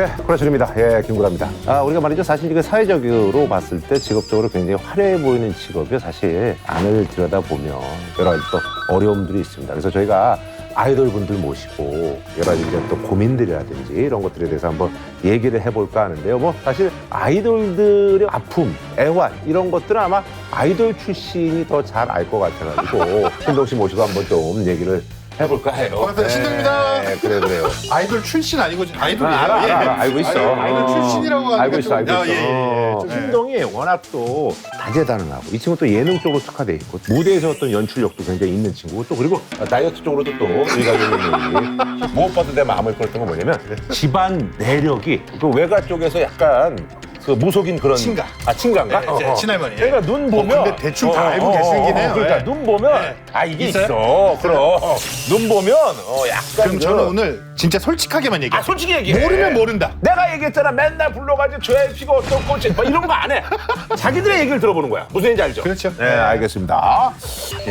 네, 코라출입니다. 예, 김구라입니다. 우리가 말이죠. 사실 이게 사회적으로 봤을 때 직업적으로 굉장히 화려해 보이는 직업이 사실 안을 들여다보면 여러 가지 또 어려움들이 있습니다. 그래서 저희가 아이돌 분들 모시고 여러 가지 이제 또 고민들이라든지 이런 것들에 대해서 한번 얘기를 해볼까 하는데요. 뭐 사실 아이돌들의 아픔, 애환 이런 것들은 아마 아이돌 출신이 더 잘 알 것 같아가지고 신동 씨 모시고 한번 좀 얘기를 해볼까 해요. 반갑습니다. 신동입니다. 네, 그래요. 아이돌 출신 아니고 아이돌이에요. 알아. 알고 있어. 아이돌 출신이라고 하니까 알고 있어. 예. 좀 신동이 워낙 또 다재다능하고 이 친구 또 예능 쪽으로 특화돼 있고 무대에서 어떤 연출력도 굉장히 있는 친구고 또 그리고 다이어트 쪽으로도 또 우리가 얘기 무엇보다 내 마음을 끌었던 건 뭐냐면 집안 내력이 그 외가 쪽에서 약간 그 무속인 그런 친가. 친가인가? 네, 친할머니. 그러니까 눈 보면 근데 대충 다 알고 계시긴 해요. 그러니까 네. 눈 보면 네. 이게 있어요? 있어. 그럼 눈 보면 약간 그럼 저는 오늘 진짜 솔직하게만 얘기해요. 솔직히 얘기해. 모르면 모른다. 내가 얘기했잖아. 맨날 불러가지고 JYP가 어떻고 뭐 이런 거 안 해. 자기들의 얘기를 들어보는 거야. 무슨 얘기인지 알죠? 그렇죠. 네, 알겠습니다.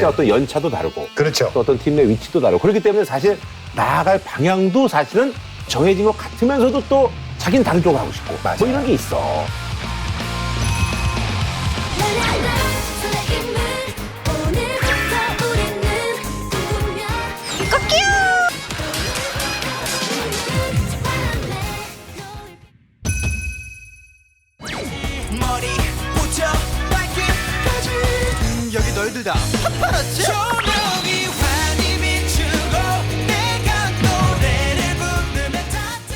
어떤 연차도 다르고 그렇죠. 또 어떤 팀 내 위치도 다르고 그렇기 때문에 사실 나아갈 방향도 사실은 정해진 것 같으면서도 또 자기는 다른 쪽으로 하고 싶고 맞아요. 뭐 이런 게 있어. 머리부터 발끝까지 여기 너희들 다 파파라치 조명이 환히 비추고 내가 노래를 부르면 다들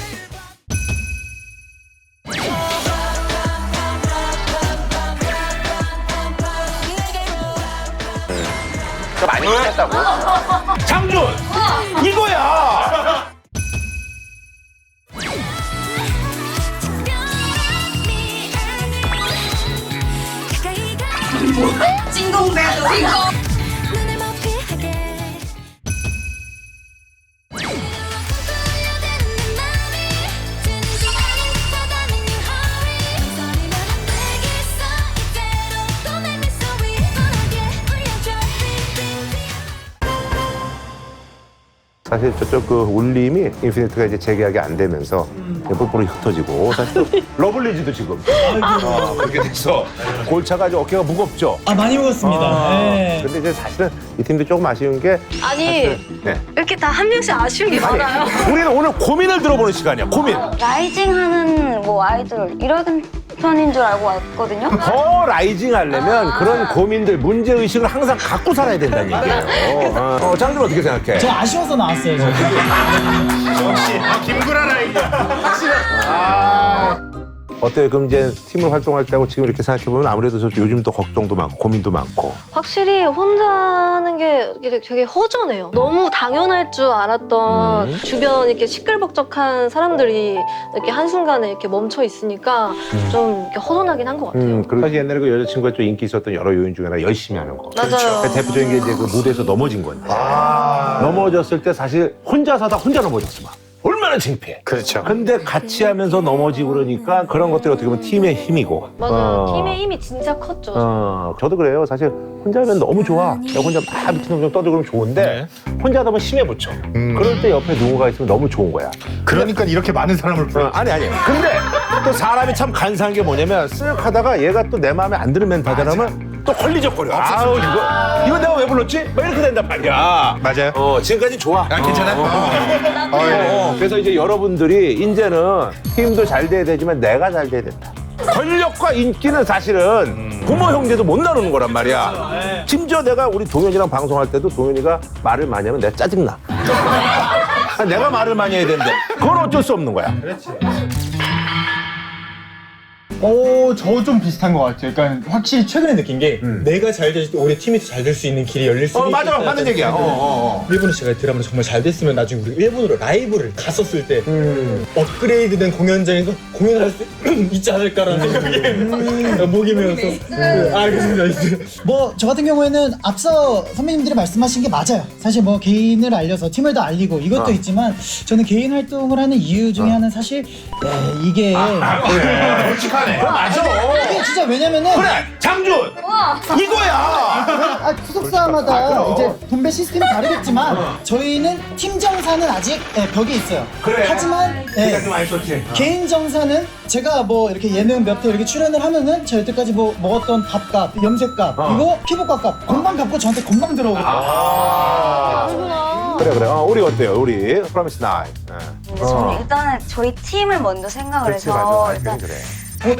많이 했다고. 장준 이거야. 진공배도 진공. 사실 저쪽 그 울림이 인피니트가 이제 재계약이 안 되면서 뽀뽀로 흩어지고 사실 또 러블리즈도 지금 그렇게 돼서 골차가 아주 어깨가 무겁죠. 많이 먹었습니다. 네. 근데 이제 사실은 이 팀도 조금 아쉬운 게 아니 네. 이렇게 다 한 명씩 아쉬운 게 많아요. 우리는 오늘 고민을 들어보는 시간이야. 고민. 라이징하는 뭐 아이돌 이런 편인 줄 알고 왔거든요. 더 라이징 하려면 그런 고민들, 문제 의식을 항상 갖고 살아야 된다는 얘기예요. 장준 어떻게 생각해? 저 아쉬워서 나왔어요. 저. 역시 김구라 라이브. 어때요? 그럼 이제 팀으로 활동할 때하고 지금 이렇게 생각해보면 아무래도 저 요즘 또 걱정도 많고 고민도 많고. 확실히 혼자 하는 게 되게 허전해요. 너무 당연할 줄 알았던 주변 이렇게 시끌벅적한 사람들이 이렇게 한순간에 이렇게 멈춰 있으니까 좀 이렇게 허전하긴 한 것 같아요. 그리고 사실 옛날에 그 여자친구가 좀 인기 있었던 여러 요인 중에 하나 열심히 하는 거. 맞아요. 그 대표적인 게 이제 그 무대에서 넘어진 건데. 넘어졌을 때 사실 혼자 사다 혼자 넘어졌어 막. 얼마나 창피해. 그렇죠. 근데 같이 하면서 넘어지고 그러니까 그런 것들이 어떻게 보면 팀의 힘이고. 맞아요. 팀의 힘이 진짜 컸죠. 저도 그래요. 사실 혼자 하면 너무 좋아. 내가 혼자 막 미친놈처럼 떠들고 그러면 좋은데 혼자 하다 보면 심해 붙여. 그럴 때 옆에 누군가 있으면 너무 좋은 거야. 그러니까 이렇게 많은 사람을 불러. 아니. 근데 또 사람이 참 간사한 게 뭐냐면 쓱 하다가 얘가 또 내 마음에 안 드는 멘트 하다라면 또 걸리적거려. 아우 이거 내가 왜 불렀지? 막 이렇게 된단 말이야. 맞아요. 지금까지 좋아. 괜찮아요? 그래서 이제 여러분들이 이제는 팀도 잘 돼야 되지만 내가 잘 돼야 된다. 권력과 인기는 사실은 부모 형제도 못 나누는 거란 말이야. 심지어 내가 우리 동현이랑 방송할 때도 동현이가 말을 많이 하면 내가 짜증나. 내가 말을 많이 해야 되는데 그건 어쩔 수 없는 거야. 저 좀 비슷한 것 같아요. 그러니까 확실히 최근에 느낀 게 내가 잘 될 때 우리 팀이 더 잘 될 수 있는 길이 열릴 수 있다. 맞아. 맞는 얘기야. 일본에 제가 드라마를 정말 잘 됐으면 나중에 우리 일본으로 라이브를 갔었을 때 업그레이드된 공연장에서 공연을 할 수 있지 않을까라는 생각에 목이 메어서 알겠습니다. 뭐 저 같은 경우에는 앞서 선배님들이 말씀하신 게 맞아요. 사실 뭐 개인을 알려서 팀을 더 알리고 이것도 있지만 저는 개인 활동을 하는 이유 중에 하나는 사실 이게 솔직하네. 맞아. 이게 진짜 왜냐면은 그래 장준 이거야. 소속사마다 이제 분배 시스템이 다르겠지만 저희는 팀 정산은 아직 벽이 있어요. 하지만 개인 정산은 제가 뭐 이렇게 예능 몇 회 이렇게 출연을 하면은 저 여태까지 뭐 먹었던 밥값, 염색값, 이거 피부과 값 건방 갚고 저한테 건방 들어오거든요. 그렇구나. 그래. 우리 어때요? 우리 프로미스 나이. 저는 일단은 저희 팀을 먼저 생각을 그렇지, 해서 맞아. 일단 그래.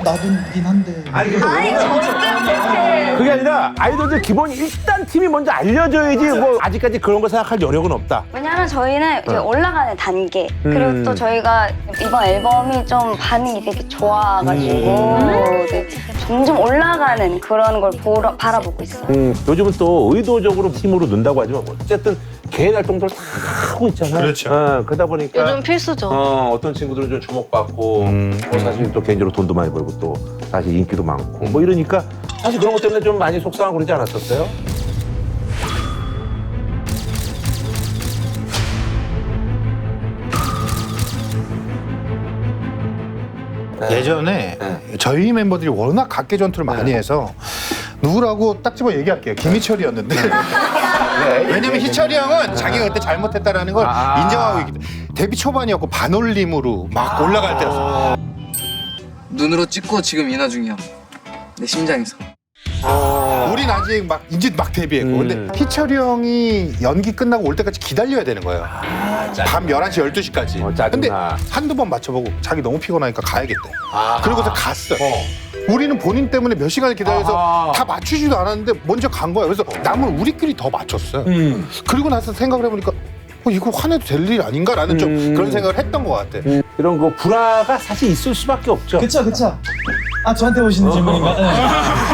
나도긴 한데. 아니 저는 그게 아니라 아이돌들 기본 일단 팀이 먼저 알려줘야지 뭐 아직까지 그런 거 생각할 여력은 없다. 왜냐하면 저희는 이제 올라가는 단계 그리고 또 저희가 이번 앨범이 좀 반응이 되게 좋아가지고 이제 점점 올라가는 그런 걸 바라보고 있어요. 요즘은 또 의도적으로 팀으로 넣는다고 하지만 어쨌든 개인 활동들 다 하고 있잖아요. 그렇죠. 그러다 보니까 요즘 필수죠. 어떤 친구들은 좀 주목받고 뭐 사실 또 개인적으로 돈도 많이 벌고 또 사실 인기도 많고 뭐 이러니까 사실 그런 것 때문에 좀 많이 속상하고 그러지 않았었어요? 예전에 저희 멤버들이 워낙 각계 전투를 많이 해서 누구라고 딱 집어 얘기할게요. 김희철이었는데. 왜냐면 희철이 형은 자기가 그때 잘못했다라는 걸 인정하고 있기 때문에 데뷔 초반이었고 반올림으로 막 올라갈 때였어. 눈으로 찍고 지금 인화 중이야. 내 심장에서. 우린 아직 막 이제 막 데뷔했고 근데 희철이 형이 연기 끝나고 올 때까지 기다려야 되는 거예요. 밤 11시 12시까지. 짜증나. 근데 한두 번 맞춰보고 자기 너무 피곤하니까 가야겠대. 그러고서 갔어. 우리는 본인 때문에 몇 시간을 기다려서 다 맞추지도 않았는데 먼저 간 거야. 그래서 남은 우리끼리 더 맞췄어요. 그리고 나서 생각을 해보니까 이거 화내도 될 일 아닌가라는 좀 그런 생각을 했던 것 같아. 이런 거 불화가 사실 있을 수밖에 없죠. 그쵸. 저한테 오시는 질문인가? 네.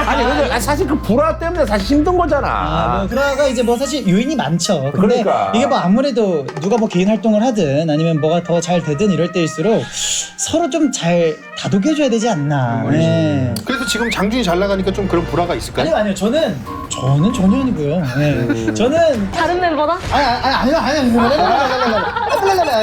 아니 근데 사실 그 불화 때문에 사실 힘든 거잖아. 뭐 그라가 이제 뭐 사실 요인이 많죠. 근데 그러니까. 이게 뭐 아무래도 누가 뭐 개인 활동을 하든 아니면 뭐가 더 잘 되든 이럴 때일수록 서로 좀 잘 다독여줘야 되지 않나. 네. 그래서 지금 장준이 잘 나가니까 좀 그런 불화가 있을까요? 아니요. 저는 전혀 아니고요. 네. 저는 다른 멤버다? 아니요.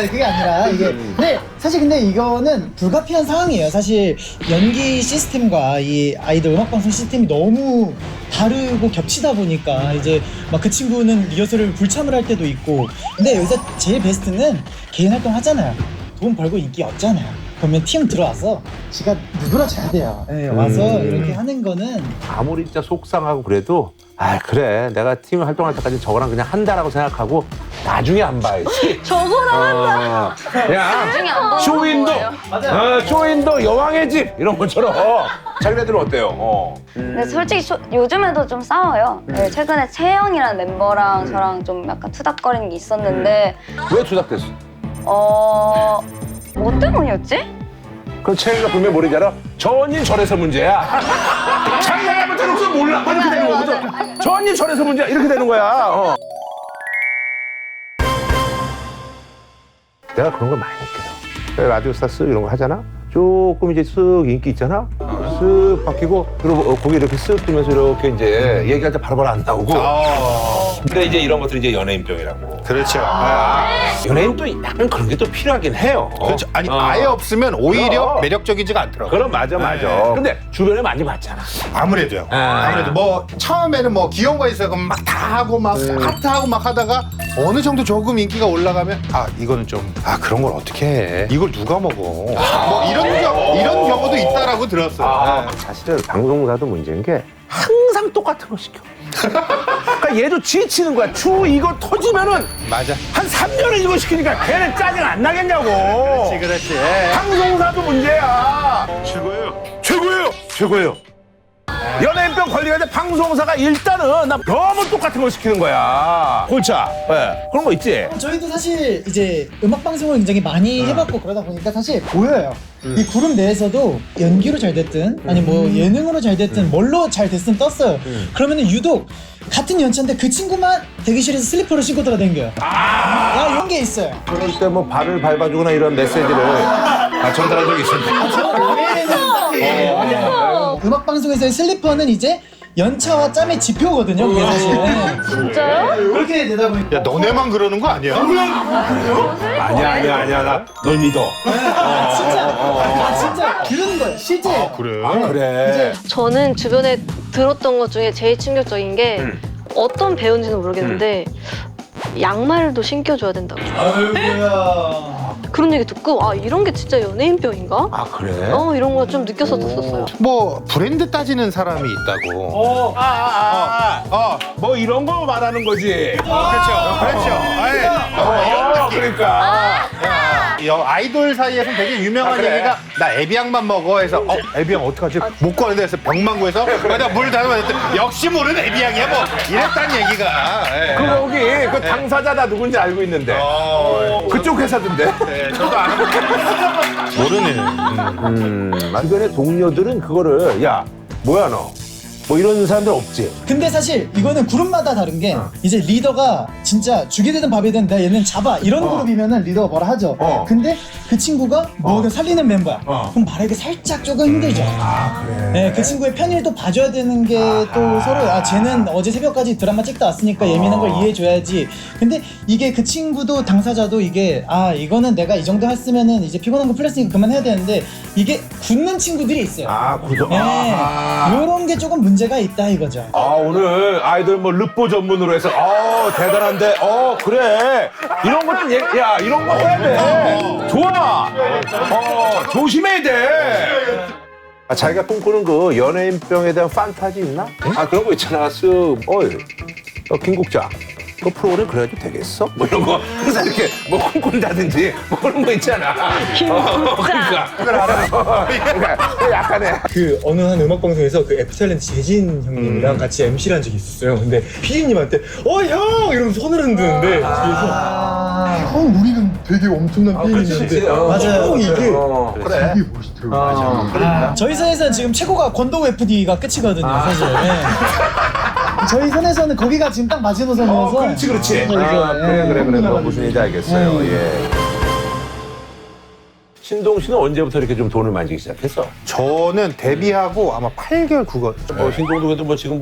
그게 아니라 이게 근데 사실 근데 이거는 불가피한 상황이에요. 사실 연기 시스템과 이 아이돌 음악방송 시스템이 너무 다르고 겹치다 보니까 이제 막 그 친구는 리허설을 불참을 할 때도 있고 근데 여기서 제일 베스트는 개인 활동 하잖아요. 돈 벌고 인기 없잖아요. 그러면 팀 들어와서 지가 누그러져야 돼요. 네, 와서 이렇게 하는 거는 아무리 진짜 속상하고 그래도 그래 내가 팀 활동할 때까지 저거랑 그냥 한다라고 생각하고 나중에 안 봐야지. 저거랑 한다. 나중에 안 보는 쇼윈도 거예요. 쇼윈도 여왕의 집 이런 것처럼 자기네들은 어때요? 근데 솔직히 요즘에도 좀 싸워요. 네, 최근에 채영이라는 멤버랑 저랑 좀 약간 투닥거리는 게 있었는데 왜 투닥됐어? 뭐 때문이었지? 그럼 채영이가 분명히 모르잖아. 저 언니 저래서 문제야. 자기가 잘못해놓고서 몰라. 이렇게 되는 거거든. 저 언니 저래서 문제야. 이렇게 되는 거야. 내가 그런 걸 많이 느껴요. 라디오스타 쓱 이런 거 하잖아. 조금 이제 쓱 인기 있잖아. 쓱 바뀌고 그리고 고개 이렇게 쓱 뜨면서 이렇게 이제 얘기할 때 바로바로 안 나오고. 근데 이제 이런 것들이 이제 연예인병이라고. 그렇죠. 연예인도 약간 그런 게 또 필요하긴 해요. 그렇죠. 아니 아예 없으면 오히려 그럼. 매력적이지가 않더라고. 그럼 맞아. 근데 주변에 많이 봤잖아. 아무래도요. 아무래도 뭐 처음에는 뭐 귀여운 거 있어요. 그럼 막 다 하고 막 하트하고 막 하다가 어느 정도 조금 인기가 올라가면 이거는 좀 그런 걸 어떻게 해? 이걸 누가 먹어? 뭐 이런 경우도 있다라고 들었어요. 사실은 방송사도 문제인 게 항상 똑같은 거 시켜. 그러니까 얘도 지치는 거야. 이거 터지면은 맞아. 한 3년을 이거 시키니까 걔는 짜증 안 나겠냐고. 그렇지. 방송사도 문제야. 최고예요. 연예인병 걸리게 돼 방송사가 일단은 나 너무 똑같은 걸 시키는 거야. 골차. 그런 거 있지. 저희도 사실 이제 음악 방송을 굉장히 많이 해봤고 그러다 보니까 사실 보여요. 이 그룹 내에서도 연기로 잘 됐든 아니 뭐 예능으로 잘 됐든 뭘로 잘 됐든 떴어요. 그러면은 유독 같은 연차인데 그 친구만 대기실에서 슬리퍼를 신고 돌아다녀요. 이런 게 있어요. 그럴 때 뭐 발을 밟아주거나 이런 메시지를 전달한 적이 있었는데. 음악 방송에서의 슬리퍼는 이제 연차와 짬의 지표거든요. 그게 사실. 진짜요? 그렇게 되다 보니까 야 너네만 그러는 거 아니야? 아니야. 널 믿어. 진짜 그런 거예요. 실제. 그래. 그래. 저는 주변에 들었던 것 중에 제일 충격적인 게 어떤 배우인지는 모르겠는데 양말도 신겨줘야 된다고. 아이고야. 그런 얘기 듣고 아 이런 게 진짜 연예인병인가? 아 그래? 이런 거 좀 느꼈었어요. 뭐 브랜드 따지는 사람이 있다고. 뭐 이런 거 말하는 거지. 그렇죠. 그러니까. 아이돌 사이에서는 되게 유명한 그래? 얘기가 나 에비앙만 먹어 해서 에비앙 어떡하지? 못 구하는데 해서 병만 구해서 내가 물 담으면 역시 모르는 에비앙이야 뭐 이랬다는 얘기가. 예. 거기 그 당사자 다 누군지 알고 있는데. 그쪽 회사던데. 네, 저도 아는 모르는. 주변의 동료들은 그거를 야 뭐야 너? 뭐 이런 사람들 없지. 근데 사실 이거는 그룹마다 다른 게 이제 리더가 진짜 죽이 되든 밥이 되든 내가 얘는 잡아 이런 그룹이면은 리더가 뭐라 하죠. 근데 그 친구가 먹여 살리는 멤버야. 그럼 말하기 살짝 조금 힘들죠. 그래. 네, 그 친구의 편의를 또 봐줘야 되는 게 또 서로 쟤는 어제 새벽까지 드라마 찍다 왔으니까 예민한 걸 이해해줘야지. 근데 이게 그 친구도 당사자도 이게 이거는 내가 이 정도 했으면은 이제 피곤한 거 풀렸으니까 그만해야 되는데 이게 굳는 친구들이 있어요. 구조. 네, 이런 게 조금 문제가 있다 이거죠. 오늘 아이돌 뭐 르뽀 전문으로 해서 대단한데 그래 이런 것도 이런 거 해야 돼. 좋아. 조심해야 돼. 자기가 꿈꾸는 그 연예인병에 대한 판타지 있나? 그런 거 있잖아. 김국장 그 프로그램 그래도 되겠어? 뭐 이런 거 항상 이렇게 뭐 꿈꾼다든지 뭐 그런 거 있잖아. 그러니까 그걸 알아. 그러니까 약간의 그 어느 한 음악 방송에서 그 F탤런트 재진 형님이랑 같이 MC를 한 적이 있었어요. 근데 PD님한테 형 이러면서 손을 흔드는데 뒤에서 우리는 되게 엄청난 팬인데 맞아요. 이게 그래. 저희 선에서는 지금 최고가 권도우 FD가 끝이거든요, 사실. 네. 저희 선에서는 거기가 지금 딱 마지노선이어서. 그렇지. 그래. 뭐 무슨 얘기인지 알겠어요. 예. 신동 씨는 언제부터 이렇게 좀 돈을 만지기 시작했어? 저는 데뷔하고 아마 8개월 9개월. 신동도 그래도 뭐 지금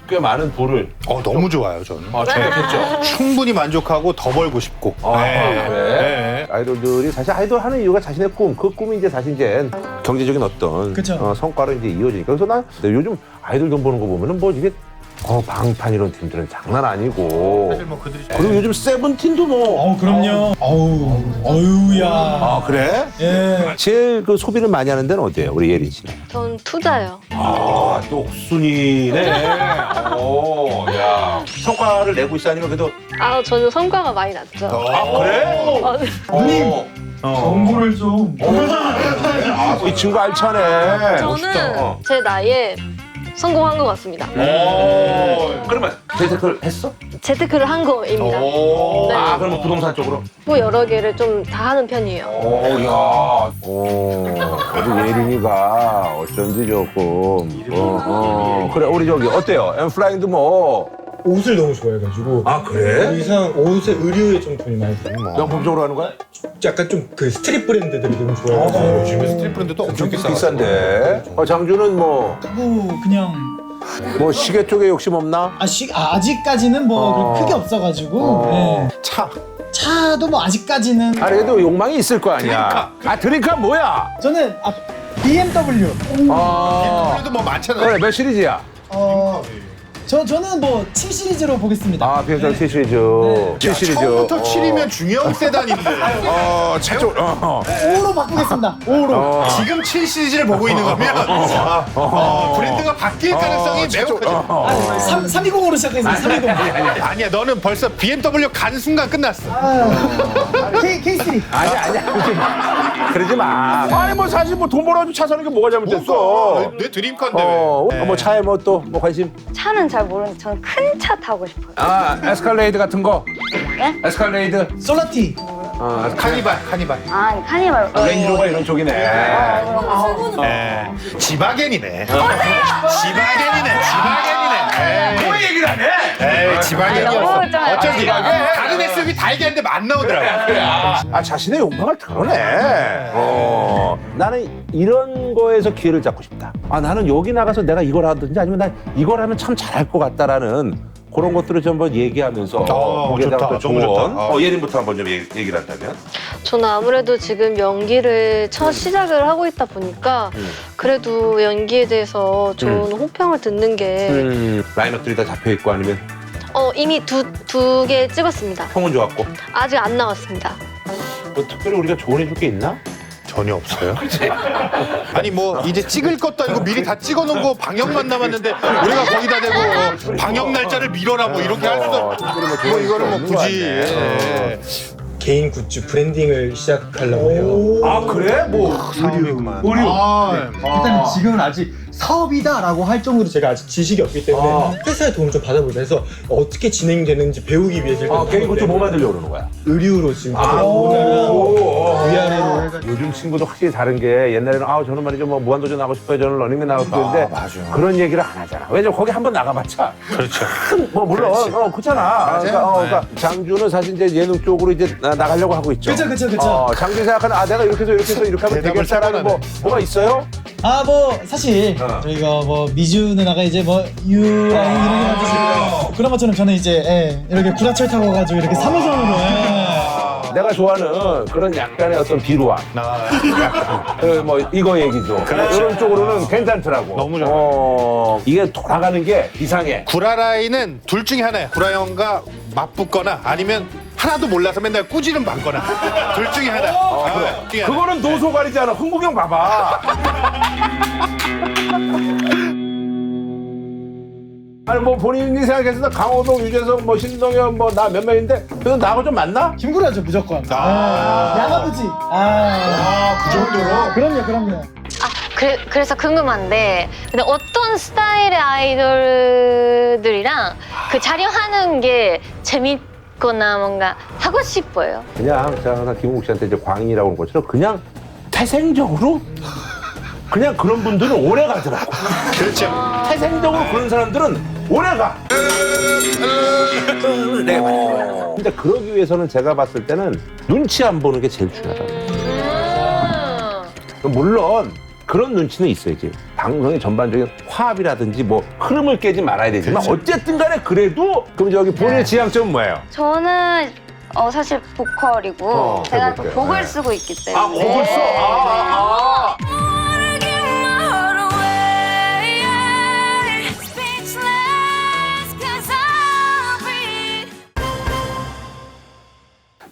꽤 많은 부를 너무 좋아요 저는. 생각했죠. 충분히 만족하고 더 벌고 싶고. 그래. 네. 아이돌들이 사실 아이돌 하는 이유가 자신의 그 꿈이 이제 사실 이제 경제적인 어떤 그쵸. 성과로 이제 이어지니까. 그래서 난 요즘 아이돌 돈 버는 거 보면은 뭐 이게 방탄 이런 팀들은 장난 아니고. 사실 뭐 그들이 그리고 요즘 세븐틴도 뭐. 그럼요. 어우야. 그래? 예. 제일 그 소비를 많이 하는 데는 어디예요? 우리 예린 씨. 전 투자요. 똑순이네. 야. 성과를 내고 있어 아니면 그래도. 저는 성과가 많이 났죠. 그래? 누님 정보를 좀. 이 친구 알차네. 저는 제 나이에 성공한 것 같습니다. 그러면 재테크를 했어? 재테크를 한 거입니다. 네. 그러면 부동산 쪽으로? 뭐 여러 개를 좀 다 하는 편이에요. 우리 예린이가 어쩐지 조금. 그래, 우리 저기 어때요? 엠플라잉도 뭐. 옷을 너무 좋아해가지고 그래? 의상, 옷에 의류에 좀 돈이 많이 들어요. 명품 쪽으로 하는 거야? 약간 좀 그 스트릿 브랜드들이 너무 좋아해가지고 요즘에 스트릿 브랜드도 엄청 비싼데. 장주는 뭐 그냥 시계 쪽에 욕심 없나? 아직까지는 뭐 크게 없어가지고. 예. 차도 뭐 아직까지는. 그래도 욕망이 있을 거 아니야. 드링크가 뭐야? 저는 BMW. 그래도 뭐 많잖아요. 그래, 몇 시리즈야? 저는 뭐 7 시리즈로 보겠습니다. BMW 7 시리즈. 7 시리즈. 처음부터 7이면 중형 세단인데. 차 쪽. 5로 바꾸겠습니다. 5로. 지금 7 시리즈를 보고 있는 거면 브랜드가 바뀔 가능성이 매우 크죠. 320으로 시작했습니다. 320. 아니야, 너는 벌써 BMW 간 순간 끝났어. K3. 아니야. 그러지 마. 뭐 사실 뭐 돈 벌어가지고 차 사는 게 뭐가 잘못됐어? 내 드림카인데 왜? 뭐 차에 뭐 또 뭐 관심? 차는 잘 모르는데 저는 큰 차 타고 싶어요. 에스칼레이드 같은 거? 네? 에스칼레이드? 솔라티. 카니발. 아니 카니발. 렌지로버 이런 쪽이네. 지바겐이네. 지바겐이네. 뭐 얘기를 안 해? 지바겐이었어. 너무 좀- 어쩐지 다른 SUV 다 얘기하는데 안 나오더라고. 자신의 욕망을 드러내. 나는 이런 거에서 기회를 잡고 싶다. 나는 여기 나가서 내가 이걸 하든지 아니면 난 이걸 하면 참 잘할 것 같다라는 그런 것들을 좀 한번 얘기하면서 거기에 대한 좋다. 어떤 너무 조언. 좋다. 예린부터 한번 좀 얘기를 한다면. 저는 아무래도 지금 연기를 첫 시작을 하고 있다 보니까 그래도 연기에 대해서 좋은 호평을 듣는 게 라인업들이 다 잡혀 있고 아니면 이미 두 개 찍었습니다. 평은 좋았고. 아직 안 나왔습니다. 뭐 특별히 우리가 조언해줄 게 있나? 전혀 없어요. 아니 뭐 이제 찍을 것도 아니고 미리 다 찍어놓은 거 방역만 남았는데 우리가 거기다 대고 방역 날짜를 미뤄라 뭐 이렇게 할 수도 뭐 이거는 뭐 굳이 예. 개인 굿즈 브랜딩을 시작하려고 해요. 아 그래? 뭐 사업이구만. 일단 지금은 아직 사업이다라고 할 정도로 제가 아직 지식이 없기 때문에 회사의 도움을 좀 받아보려 해서 어떻게 진행되는지 배우기 위해서 일단 개인 것도 뭐 만들려고 그러는 거야? 의류로 지금 위아래로 해가지고 요즘 친구도 확실히 다른 게 옛날에는 저는 말이죠 뭐 무한도전 나가고 싶어요 저는 러닝맨 나가고 싶었는데 맞아. 그런 얘기를 안 하잖아. 왜냐면 거기 한번 나가봤자 그렇죠. 뭐 물론 그렇잖아. 그러니까 장주는 사실 이제 예능 쪽으로 이제 나가려고 하고 있죠. 그쵸. 장주 생각하는 내가 이렇게 해서 이렇게 하면 대답을 되겠다라는 뭐가 있어요? 뭐 사실 저희가 뭐 미주 누나가 이제 뭐 유라인 이런 게 만드시고 그런 것처럼 저는 이제 이렇게 구라철 타고 가지고 이렇게 사무선으로 내가 좋아하는 그런 약간의 어떤 비루함. 뭐 이거 얘기죠. 이런 쪽으로는 괜찮더라고. 너무 좋아. 이게 돌아가는 게 이상해. 구라라이는 둘 중에 하나야. 구라 형과 맞붙거나 아니면 하나도 몰라서 맨날 꾸지름 받거나 둘 중에 하나. 중에 하나. 그거는 노소갈이잖아. 흥국형 봐봐. 아니 뭐 본인이 생각했을 때 강호동, 유재석, 뭐 신동엽, 뭐 나 몇 명인데 그래서 나하고 좀 맞나? 김구라죠 무조건. 양아버지. 그 정도로? 그럼요. 그래서 궁금한데 근데 어떤 스타일의 아이돌들이랑 그 촬영하는 게 재밌거나 뭔가 하고 싶어요. 그냥 제가 항상 김웅국 씨한테 이제 광인이라고 하는 것처럼 그냥 태생적으로 그냥 그런 분들은 오래 가더라고. 그렇죠. 태생적으로 그런 사람들은 오래 가. 내가 말이야. 근데 그러기 위해서는 제가 봤을 때는 눈치 안 보는 게 제일 중요하다. 물론 그런 눈치는 있어야지. 방송의 전반적인 화합이라든지 뭐 흐름을 깨지 말아야 되지만 어쨌든 간에 그래도 그럼 저기 본인의 지향점은 뭐예요? 저는 사실 보컬이고 제가 또 해볼게요. 곡을 쓰고 있기 때문에 곡을 써?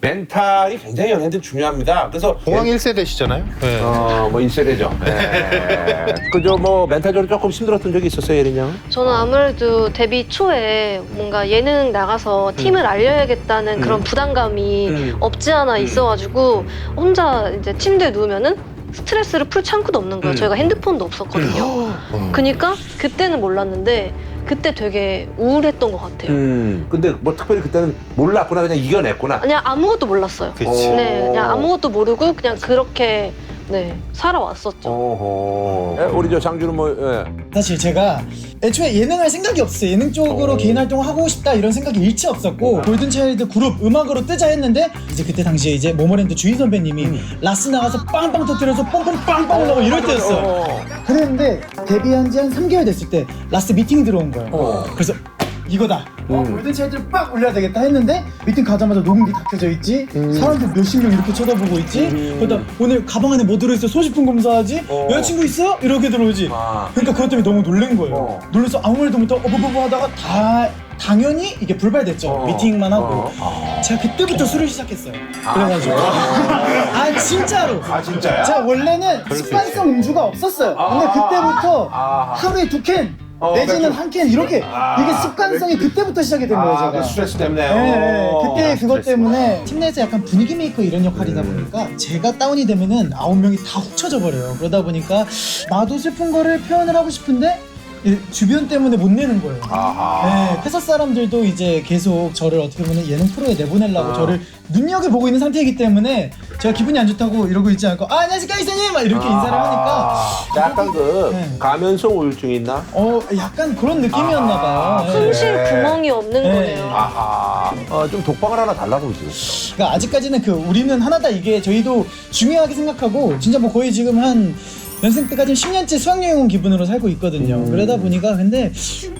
멘탈이 굉장히 연예인들 중요합니다. 그래서 공항 1세대시잖아요. 네. 뭐 1세대죠. 그저 뭐 멘탈적으로 조금 힘들었던 적이 있었어요, 예린 양? 저는 아무래도 데뷔 초에 뭔가 예능 나가서 팀을 알려야겠다는 그런 부담감이 없지 않아 있어가지고 혼자 이제 침대에 누우면은 스트레스를 풀 창구도 없는 거예요. 저희가 핸드폰도 없었거든요. 그러니까 그때는 몰랐는데 그때 되게 우울했던 것 같아요. 근데 뭐 특별히 그때는 몰랐구나, 그냥 이겨냈구나. 그냥 아무것도 몰랐어요. 그치. 네, 그냥 아무것도 모르고 그냥 그렇게 살아왔었죠. 우리 저 장주는 뭐 사실 제가 애초에 예능할 생각이 없어요. 예능 쪽으로 개인 활동을 하고 싶다 이런 생각이 일체 없었고 골든차일드 그룹 음악으로 뜨자 했는데 이제 그때 당시에 이제 모모랜드 주희 선배님이 라스 나가서 빵빵 터뜨려서 pompom빵빵 올라고 이럴 때였어요. 그랬는데 데뷔한 지 한 3개월 됐을 때 라스 미팅이 들어온 거예요. 그래서 이거다. 골든차일드를 빡 올려야 되겠다 했는데 미팅 가자마자 녹음기 다 켜져 있지. 사람들 몇십 명 이렇게 쳐다보고 있지. 그러다 오늘 가방 안에 뭐 들어있어? 소지품 검사하지? 여자친구 있어? 이렇게 들어오지. 그러니까 그것 때문에 너무 놀란 거예요. 놀라서 아무 말도 못하고 어버버버 하다가 당연히 이게 불발됐죠. 미팅만 하고. 제가 그때부터 술을 시작했어요. 그래가지고. 진짜로. 진짜야? 제가 원래는 습관성 음주가 없었어요. 근데 그때부터 하루에 2캔 내지는 한 캔 이렇게 이게 습관성이 그때부터 시작이 된 거예요. 제가. 스트레스 때문에. 네, 그때 그것 때문에 팀 내에서 약간 분위기 메이커 이런 역할이다 보니까 제가 다운이 되면은 9명이 다 훅 쳐져 버려요. 그러다 보니까 나도 슬픈 거를 표현을 하고 싶은데 주변 때문에 못 내는 거예요. 네, 회사 사람들도 이제 계속 저를 어떻게 보면 예능 프로에 내보내려고 저를 눈여겨보고 있는 상태이기 때문에 제가 기분이 안 좋다고 이러고 있지 않고 안녕하십니까 이사님 막 이렇게 인사를 하니까 약간 네. 가면성 우울증이 있나? 약간 그런 느낌이었나 봐요. 네. 숨쉴 구멍이 없는 거네요. 좀 독방을 하나 달라고 지금. 그러니까 아직까지는 우리는 하나다 이게 저희도 중요하게 생각하고 진짜 뭐 거의 지금 한 연생 때까지 10년째 수학여행 온 기분으로 살고 있거든요. 그러다 보니까 근데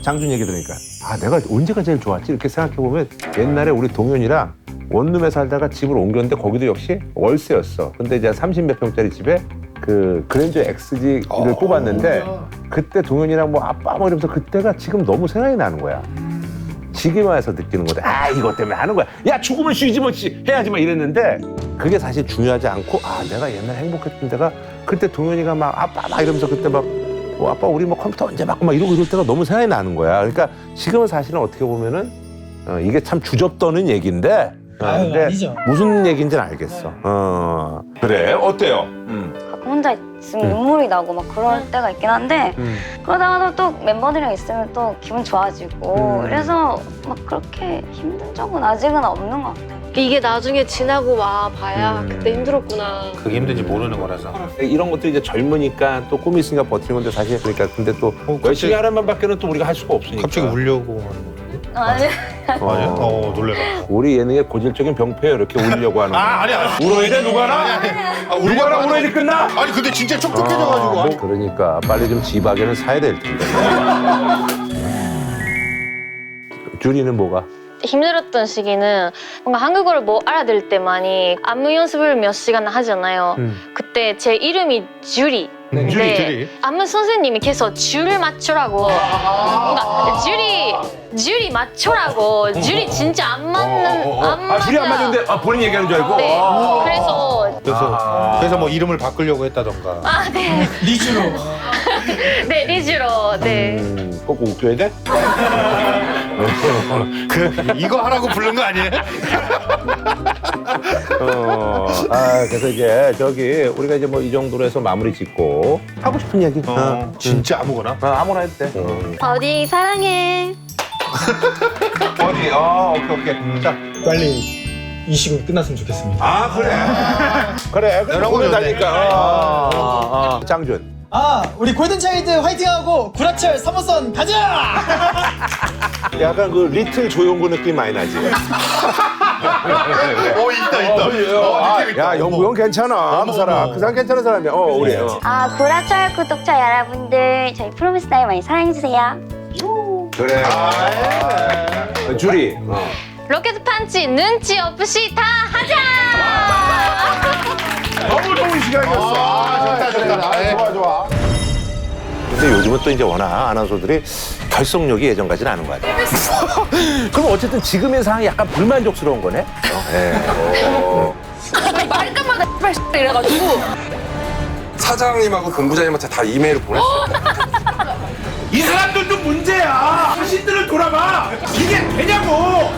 장준 얘기 들으니까 내가 언제가 제일 좋았지 이렇게 생각해보면 옛날에 우리 동현이랑 원룸에 살다가 집을 옮겼는데 거기도 역시 월세였어. 근데 이제 30몇 평짜리 집에 그 그랜저 XG를 뽑았는데 그때 동현이랑 뭐 아빠 뭐 이러면서 그때가 지금 너무 생각이 나는 거야. 지금 와서 느끼는 거다. 아, 이것 때문에 하는 거야. 야, 죽으면 쉬지 뭐 해야지 막 이랬는데 그게 사실 중요하지 않고 아, 내가 옛날에 행복했던 데가 그때 동현이가 막 아빠 막 이러면서 그때 막 아빠 우리 뭐 컴퓨터 언제 받고 막 이러고 이럴 때가 너무 생각이 나는 거야. 그러니까 지금은 사실은 어떻게 보면은 이게 참 주접떠는 얘기인데 아유, 근데 아니죠. 무슨 얘기인지는 알겠어. 그래 어때요? 가끔 혼자 있으면 눈물이 나고 막 그럴 때가 있긴 한데 그러다가도 또 멤버들이랑 있으면 또 기분 좋아지고 그래서 막 그렇게 힘든 적은 아직은 없는 것 같아요. 이게 나중에 지나고 와 봐야 그때 힘들었구나. 그게 힘든지 모르는 거라서. 이런 것도 이제 젊으니까 또 꿈이 있으니까 버티는 건데 사실 그러니까 근데 또 열심히 하는 만밖에는 또 우리가 할 수가 없으니까. 갑자기 울려고 하는 거. 아니 아니야? 놀래라. 우리 예능의 고질적인 병폐예요. 이렇게 울려고 하는 거. 아니. 울어야 돼 누가 나? 누가 나 울어야지 끝나? 아니 근데 진짜 촉촉해져가지고. 뭐 그러니까 빨리 좀 지박에는 사야 될 텐데. 주리는 뭐가? 힘들었던 시기는 뭔가 한국어를 못 알아들 때 많이 안무 연습을 몇 시간 하잖아요. 그때 제 이름이 주리. 주리. 안무 선생님이 계속 줄 맞추라고 뭔가 줄이 맞추라고 줄이 진짜 안 맞는 안 맞아. 줄이 안 맞는데 본인 얘기하는 줄 알고? 네. 그래서 그래서 뭐 이름을 바꾸려고 했다던가. 네. 리주로. 네, 리즈로. 네. 꼭 웃겨야 돼? 이거 하라고 부른 거 아니에요? 그래서 이제 저기 우리가 이제 뭐 이 정도로 해서 마무리 짓고 하고 싶은 얘기 진짜 아무거나. 아무나 해도 돼. 어디 사랑해. 어디? 오케이. 자, 빨리 이 시국 끝났으면 좋겠습니다. 그래. 너무 보낸다니까. 짱준. 우리 골든차일드 화이팅하고 구라철 3호선 가자! 약간 그 리틀 조용구 느낌 많이 나지? 있다. 야, 영구 형 괜찮아. 그 사람 괜찮은 사람이야. 우리. 구라철 구독자 여러분들 저희 프로미스 나이 많이 사랑해주세요. 그래. 주리. 로켓 펀치 눈치 없이 다 하자. 너무 좋은 시간이었어. 좋다. 좋아. 근데 요즘은 또 이제 워낙 아나운서들이 결속력이 예전 같지는 않은 거 같아. 그럼 어쨌든 지금의 상황이 약간 불만족스러운 거네? 말끝마다 이래가지고. 사장님하고 본부장님한테 다 이메일을 보냈어요. 이 사람들도 문제야. 자신들을 돌아봐. 이게 되냐고.